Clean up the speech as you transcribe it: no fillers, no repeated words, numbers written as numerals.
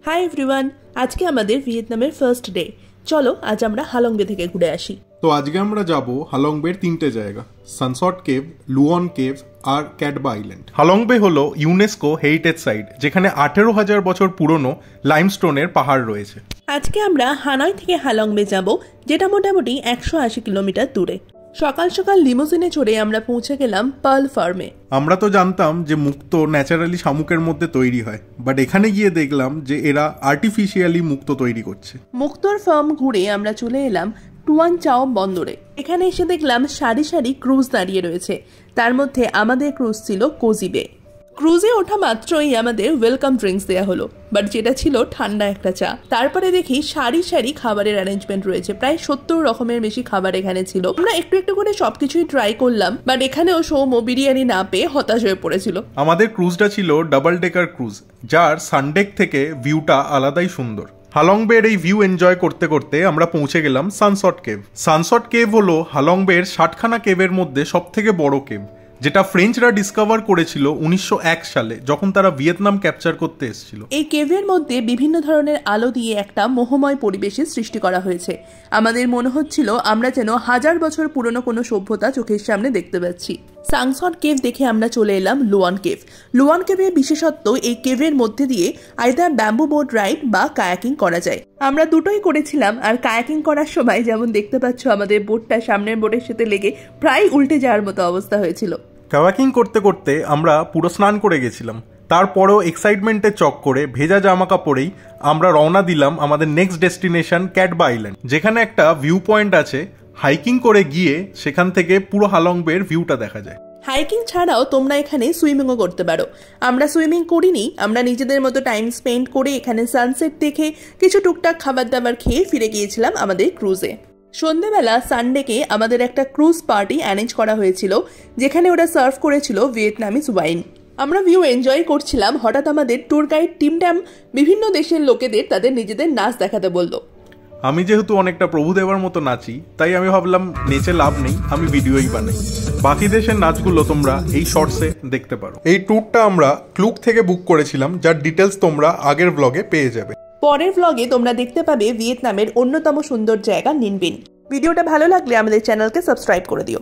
Hi everyone, আজকে আমাদের ভিয়েতনামের ফার্স্ট ডে। চলো আজ আমরা হালংবে থেকে ঘুরে আসি। তো আজকে আমরা যাব হালংবের তিনটে জায়গা, সানসট কেভ, লুয়ন কেভ আর ক্যাটবা আইল্যান্ড। হালংবে হলো ইউনেস্কো হেরিটেজ সাইট, যেখানে 18,000 বছর পুরনো লাইমস্টোনের পাহাড় রয়েছে। আজকে আমরা হানয় থেকে হালংবে যাব, যেটা মোটামুটি 180 কিলোমিটার দূরে। সকাল সকাল লিমোজিনে চড়ে আমরা পৌঁছে গেলাম পার্ল ফার্মে। আমরা তো জানতাম যে মুক্তো ন্যাচারালি শামুকের মধ্যে তৈরি হয়, বাট এখানে গিয়ে দেখলাম যে এরা আর্টিফিশিয়ালি মুক্তো তৈরি করছে। মুক্তোর ফার্ম ঘুরে আমরা চলে এলাম টুয়ান চাও বন্দরে। এখানে এসে দেখলাম সারি সারি ক্রুজ দাঁড়িয়ে রয়েছে, তার মধ্যে আমাদের ক্রুজ ছিল কোজি বে। ক্রুজে ওঠা মাত্রই আমাদের ওয়েলকাম ড্রিঙ্কস দেওয়া হলো, বাট যেটা ছিল ঠান্ডা একটা চা। তারপরে দেখি সারি সারি খাবারের অ্যারেঞ্জমেন্ট রয়েছে, প্রায় 70 রকমের বেশি খাবার এখানে ছিল। আমরা একটু একটু করে সবকিছুই ট্রাই করলাম, বাট এখানেও সৌম্য বিরিয়ানি না পেয়ে হতাশ হয়ে পড়েছিল। আমাদের ক্রুজটা ছিল ডাবল ডেকার ক্রুজ, যার সানডেক থেকে ভিউটা আলাদাই সুন্দর। হালংবের এই ভিউ এনজয় করতে করতে আমরা পৌঁছে গেলাম সানসট কেভ। সানসট কেভ হলো হালংবের 60খানা কেভের মধ্যে সব থেকে বড় কেভ, যেটা ফ্রেঞ্চরা ডিসকভার করেছিল 1901 সালে, যখন তারা ভিয়েতনাম ক্যাপচার করতে এসেছিল। এই কেভের মধ্যে বিভিন্ন ধরনের আলো দিয়ে একটা মোহময় পরিবেশের সৃষ্টি করা হয়েছে। আমাদের মনে হচ্ছিল আমরা যেন 1000 বছর পুরনো কোনো সভ্যতা চোখের সামনে দেখতে পাচ্ছি। সানসট কেভ দেখে আমরা চলে এলাম লুয়ান কেভ। লুয়ান কেভের বিশেষত্ব, এই কেভের মধ্যে দিয়ে আইদার ব্যাম্বু বোট রাইড বা কায়াকিং করা যায়। আমরা দুটোই করেছিলাম, আর কায়াকিং করার সময় যেমন দেখতে পাচ্ছ আমাদের বোটটা সামনের বোটের সাথে লেগে প্রায় উল্টে যাওয়ার মতো অবস্থা হয়েছিল। কায়াকিং করতে করতে আমরা পুরো স্নান করে গেছিলাম। তারপরেও এক্সাইটমেন্টে চক করে ভেজা জামা কাপড়েই আমরা রওনা দিলাম আমাদের নেক্সট ডেস্টিনেশন ক্যাটবা আইল্যান্ড, যেখানে একটা ভিউ পয়েন্ট আছে। হাইকিং করে গিয়ে সেখান থেকে পুরো হালংবের ভিউটা দেখা যায়। হাইকিং ছাড়াও তোমরা এখানে সুইমিংও করতে পারো। আমরা সুইমিং করিনি, আমরা নিজেদের মতো টাইম স্পেন্ড করে এখানে সানসেট দেখে কিছু টুকটাক খাবার দাবার খেয়ে ফিরে গিয়েছিলাম আমাদের ক্রুজে। সন্ধ্যেবেলা সানডেকে আমাদের একটা ক্রুজ পার্টি অ্যারেঞ্জ করা হয়েছিল, যেখানে ওরা সার্ভ করেছিল ভিয়েতনামিজ ওয়াইন। আমরা ভিউ এনজয় করছিলাম, হঠাৎ আমাদের ট্যুর গাইড টিমটাম বিভিন্ন দেশের লোকেদের তাদের নিজেদের নাচ দেখাতে বললো। আমি যেহেতু অনেকটা প্রভুদেবার মতো নাচি, তাই আমি ভাবলাম নেচে লাভ নেই, আমি ভিডিওই বানাই। বাকি দেশের নাচগুলো তোমরা এই শর্টসে দেখতে পারো। এই ট্যুরটা আমরা ক্লুক থেকে বুক করেছিলাম, যার ডিটেলস তোমরা আগের ব্লগে পেয়ে যাবে। পরের ব্লগে তোমরা দেখতে পাবে ভিয়েতনামের অন্যতম সুন্দর জায়গা নিন বিন। ভিডিওটা ভালো লাগলে আমাদের চ্যানেলকে সাবস্ক্রাইব করে দিও।